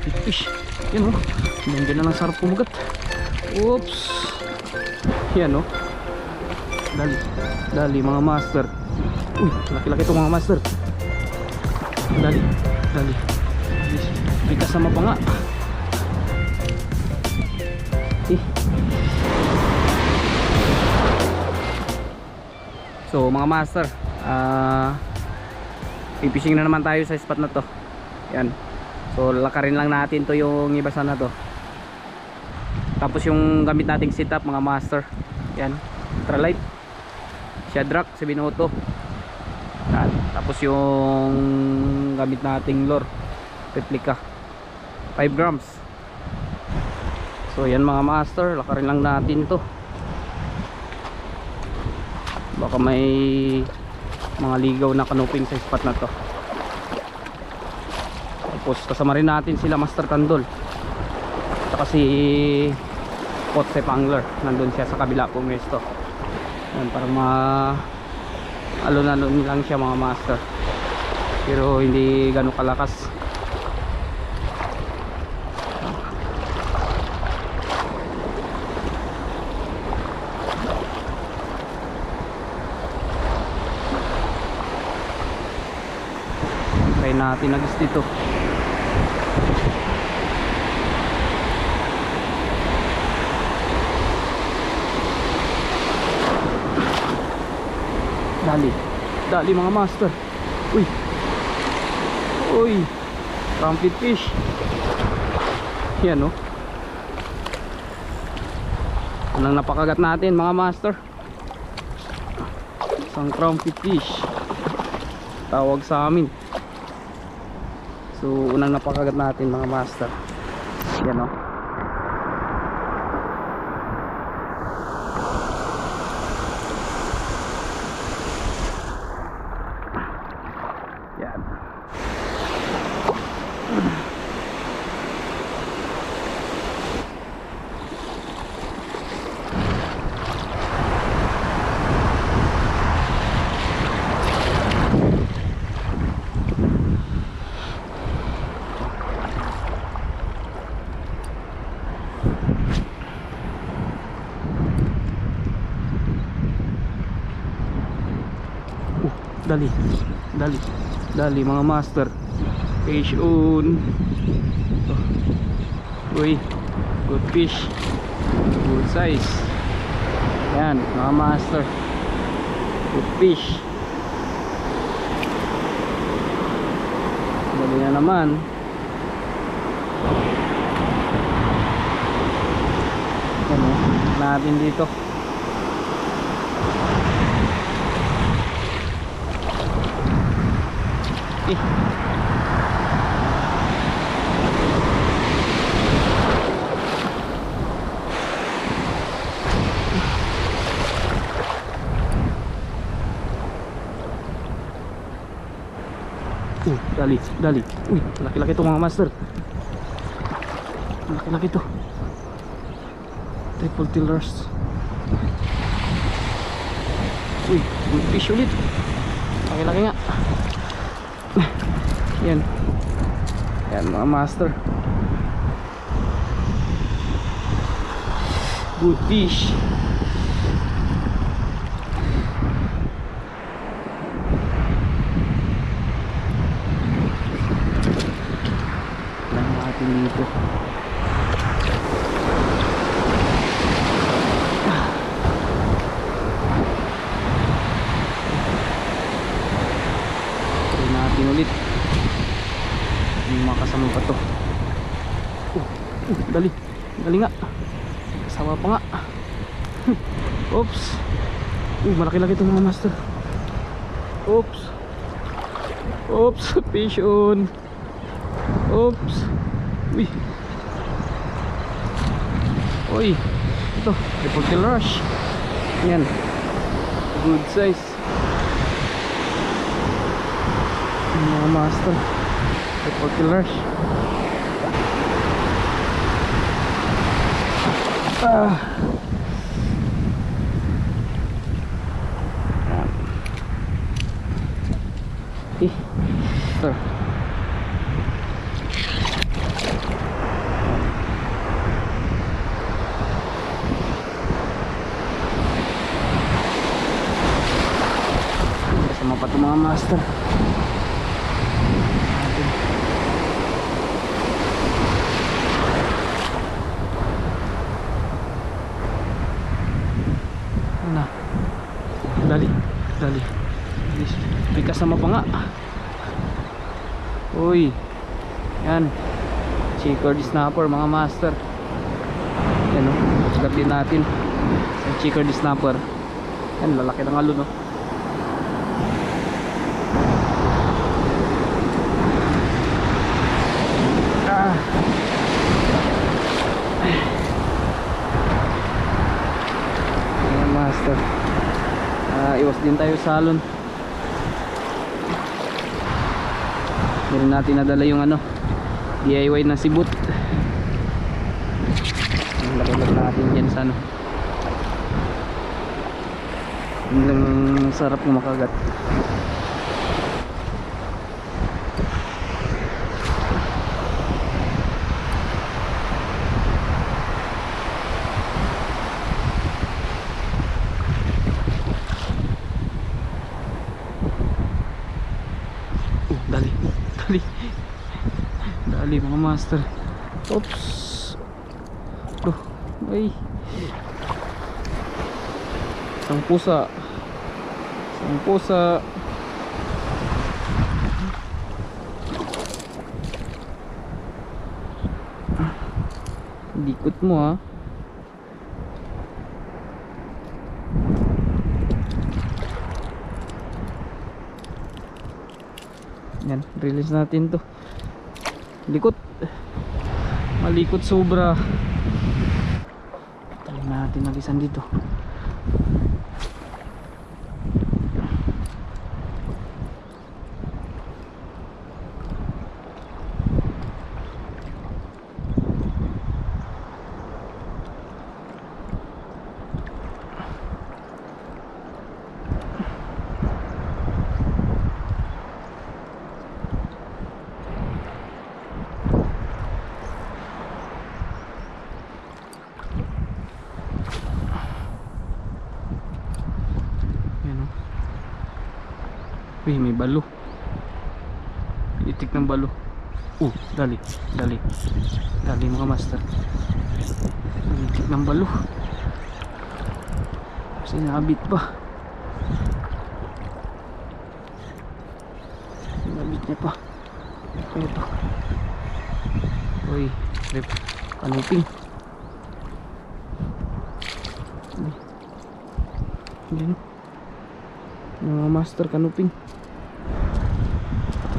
big fish. Yan o, nandiyan na ng sarap kumagat. Oops. Yan o, dali, dali mga master. Uy, laki-laki ito mga master. Dali, dali. May kasama pa nga. So mga master, fishing na naman tayo sa spot na to. Yan. So lakarin lang natin to yung ibasan na to. Tapos yung gamit nating setup mga master. Yan, ultralight, Shadrack 702. Yan. Tapos yung gamit nating lure, replica 5 grams. So yan mga master, lakarin lang natin to. Baka may mga ligaw na kanuping sa spot na to. Tapos kasama rin natin sila Master Tandol at si Kotse Pangler. Nandun siya sa kabila pumesto. Yan, parang alon-alon lang siya mga master, pero hindi gano'ng kalakas. Try natin agis dito. Dali, dali mga master. Uy, uy, trumpet fish. Yan o, unang napakagat natin mga master, isang trumpet fish tawag sa amin. So unang napakagat natin mga master. Yan o, yan. Dali, dali, dali mga master. Fish on. Uy, good fish, good size. Yan mga master, good fish. Dali na naman. Yan o, natin dito. Dali, dali. Uy, laki-laki ito mga master. Laki-laki ito. Triple tillers. Uy, good fish ulit. Laki-laki nga. Yan. Yan mga master. Good fish. Dito. Try natin ulit. May makasama pa to. Dali, dali nga. Kasama pa nga. Oops. Malaki-laki ito mga master. Oops. Oops, fish on. Oops. Uy. Uy. Ito, triple tail rush. Yan. Good size. Mga master. Triple tail rush. Ito. mga master. Ano? Dali, dali. May kasama pa nga. Uy. Yan. Checkered snapper mga master. Yan o. Gatin natin. Yung checkered snapper. Yan, lalaki ng alon, no? Yan, master. Iwas din tayo sa alon. Meron natin nadala yung ano, DIY na sibut. Lagay natin dyan sa ano. Ang sarap ng makagat. Dali, dali. Dali mga master. Oops. Ay. Isang pusa. Isang pusa. Dikot mo ha. Yan, release natin to. Likot. Malikot sobra. Taling natin mag-isan dito. Uy, may balo. Itik ng balo. Dali, dali. Dali mga master. Itik ng balo. Sinabit pa. Sinabit niya pa. Ito. Uy, trip. Kanuping. Yan. Mga master, kanuping.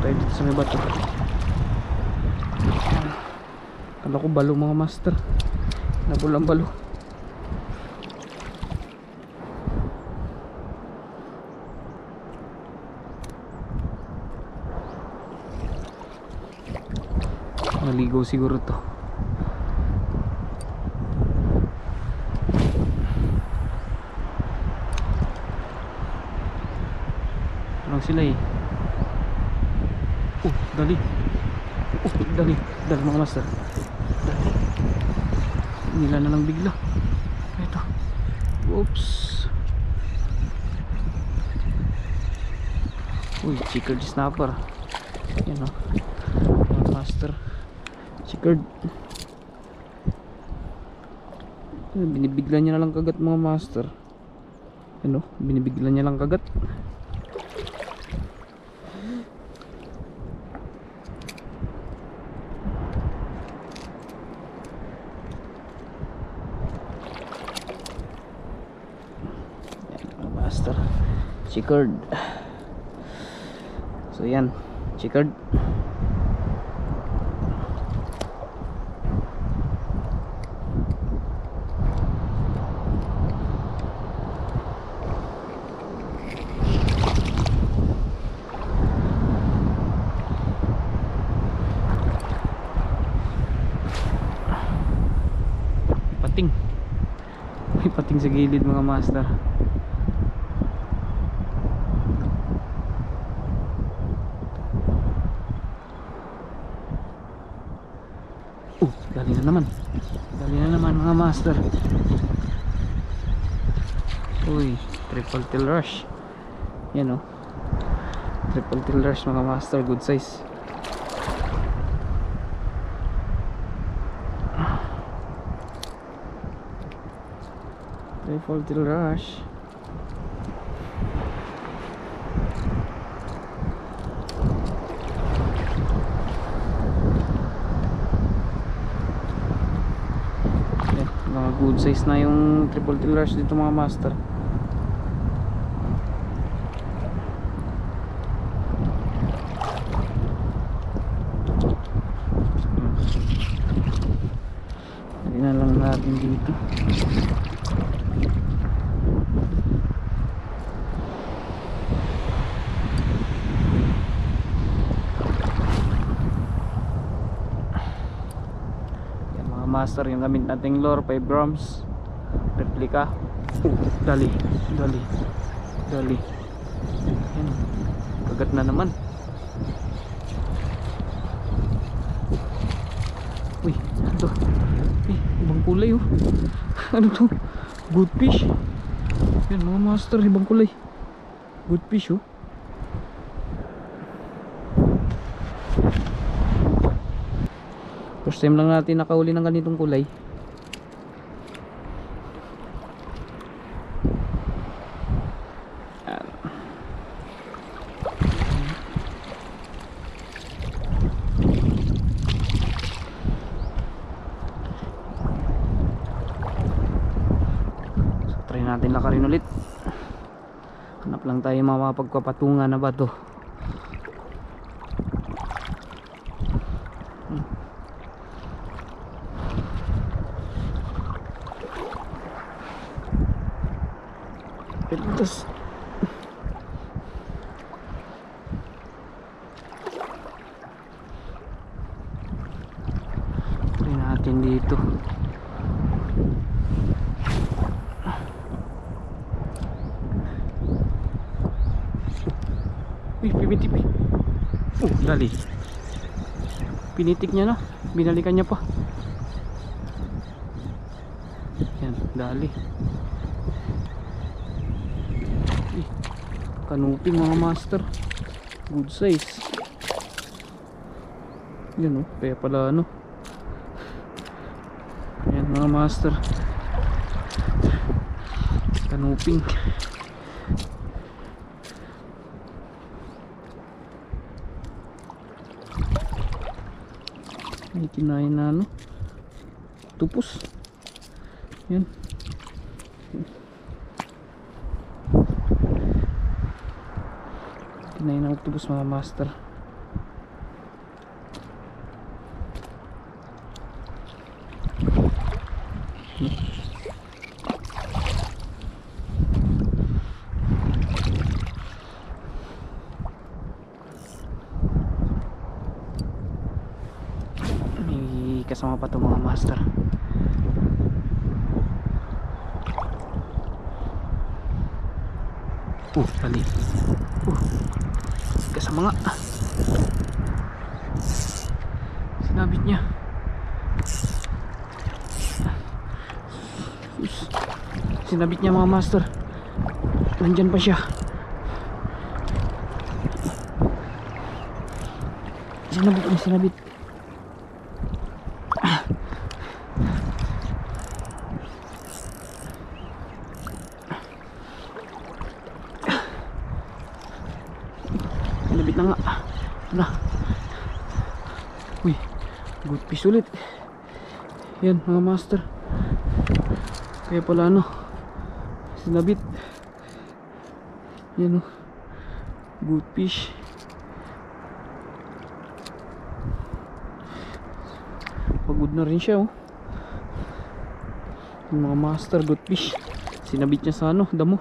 Tayo dito sa may bato. Kala ko balo mga master. Nabulang balo. Naligo siguro to. Lang sila eh. Dali. Dali. Dali mga master. Dali. Nila na lang bigla. Ito. Oops. Uy, checkered snapper. Yan o. Mga master. Checkered. Binibigla niya na lang kagat mga master. Ano? Binibigla niya lang kagat. Master checkered. So yan, checkered. Pating. May pating sa gilid mga master. Dali na naman. Dali na naman mga master. Uy, triple tail rush. Yan o. Triple tillers mga master, good size. Triple tillers. Mga good size na yung triple tillers dito mga master. Hindi na lang natin dito. Master, yung gamit nating lure 5 grams replica. Dali yan, kagat na naman. Uy, ano to? Ibang kulay oh. Ano to? Good fish. Yan mga master, ibang kulay. Good fish oh. First time lang natin nakahuli ng ganitong kulay. Yan. So, try natin lakarin ulit. Hanap lang tayo mapagpapatungan na ba to. Tapos try natin dito. Uy, pinitik. Dali. Pinitik niya na. Binalikan niya pa. Yan, dali. Kanuping mga master, good size. Yan oh, kaya pala ano. Yan mga master, kanuping. May kinain na ano, tupos. Yan. Kinain na octopus mga master. May kasama pa ito mga master. Dali. Kasama nga. Sinabit niya. Sinabit niya mga master. Nandyan pa siya. Sinabit. Sinabit na nga. Na. Uy, good fish ulit. Yan mga master. Kaya pala ano, sinabit. Yan oh, good fish. Pagod na rin siya oh. Yung mga master, good fish. Sinabit niya sa ano, damo.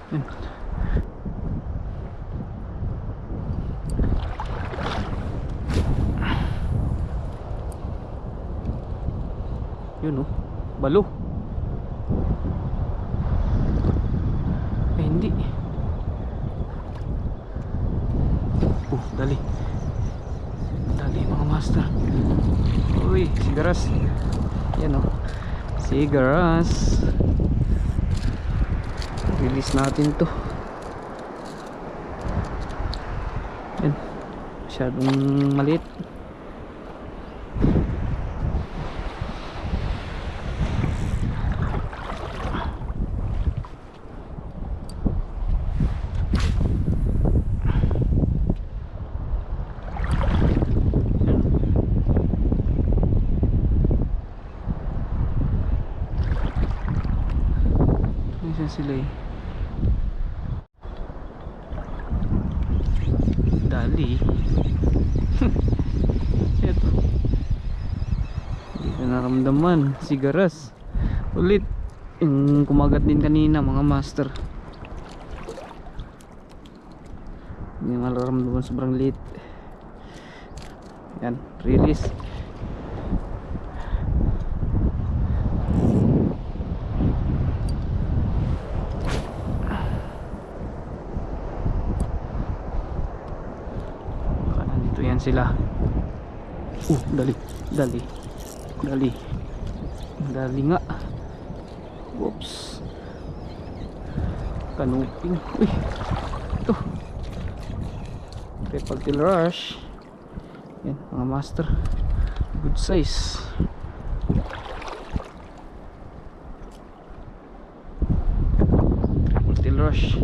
Yan. Yun oh, balo. Hindi. Dali. Dali mga master. Uy, sigaras. Yan o, sigaras. Release natin to. Yan, masyadong maliit. Sila eh. Dali. Ito. Hindi ko naramdaman. Sigaras. Ulit. Yung kumagat din kanina mga master. Hindi naramdaman, sobrang liit. Yan. Release. Sila. Dali, dali, dali, dali nga. Whoops, kanuping. Uy, ito triple tail rush. Yan mga master, good size. Triple tail rush.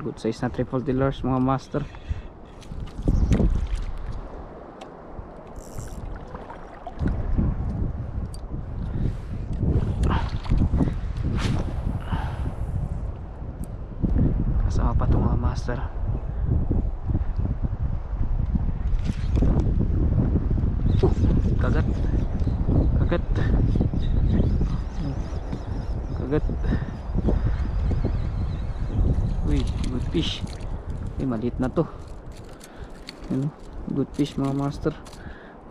Good size na triple dealers mga master. Kasama pa itong mga master. Kagat, kagat, kagat. Uy, good fish. Maliit na to. Ano? Good fish mga master.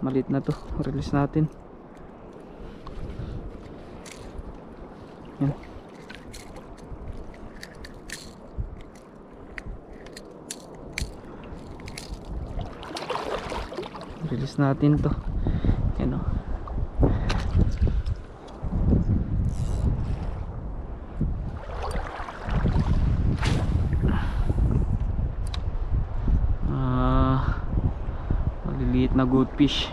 Maliit na to. Release natin. Yan. Release natin to. Yan o. Maliliit na good fish.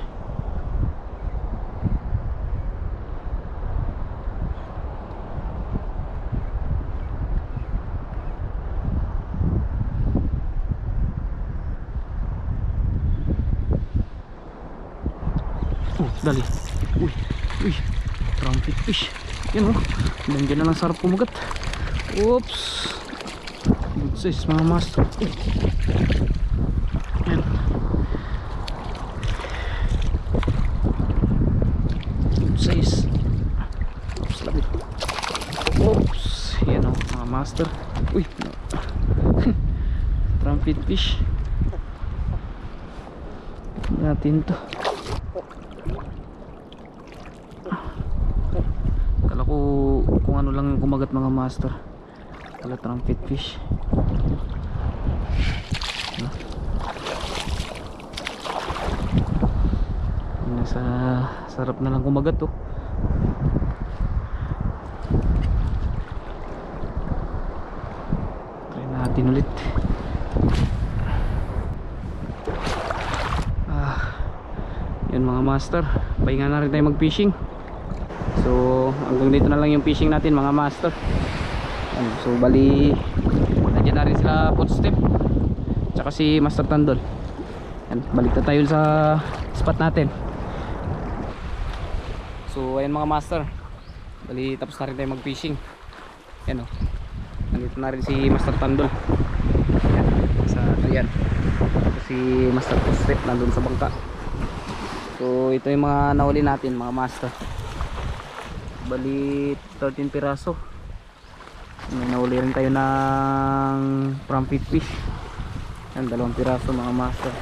Dali. Uy, uy, trumpet fish. Yan o, nandiyan na lang, sarap kumagat. Oops, good size mga master. Yan. Good size. Oops, labit. Oops, yan o mga master. Uy, trumpet fish. Natin to. Kala ko kung ano lang yung kumagat mga master. Kala trumpet fish. Nasa sarap na lang kumagat to. Try natin ulit. Yan mga master, pahinga na rin tayo mag fishing. So hanggang dito na lang yung fishing natin mga master. Yan. So bali nandiyan na rin sila footstep tsaka si Master Tandol. Yan, balik na tayo sa spot natin. So ayan mga master, bali tapos na rin tayo mag fishing. Yan o, nandito na rin si Master Tandol. Yan, sa ayan. si Master Footstep nandun sa bangka. So ito yung mga nahuli natin mga master, bali 13 piraso. May nahuli rin tayo ng prampit fish, yan 2 piraso mga master.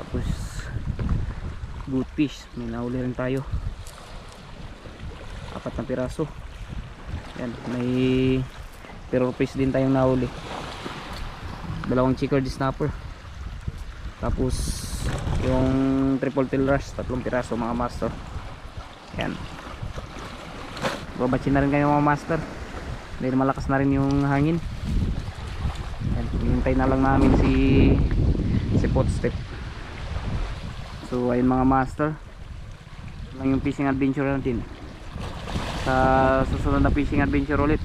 Tapos good fish may nahuli rin tayo 4 na piraso. Yan, may pero fish din tayong nahuli, 2 chickered snapper. Tapos yung triple tail rush 3 piraso mga master. Yan, babatsin na rin kayo mga master dahil malakas na rin yung hangin. Yan, hintay na lang namin si Footstep. So ayun mga master, lang yung fishing adventure natin. Sa susunod na fishing adventure ulit,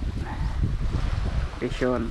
fish on.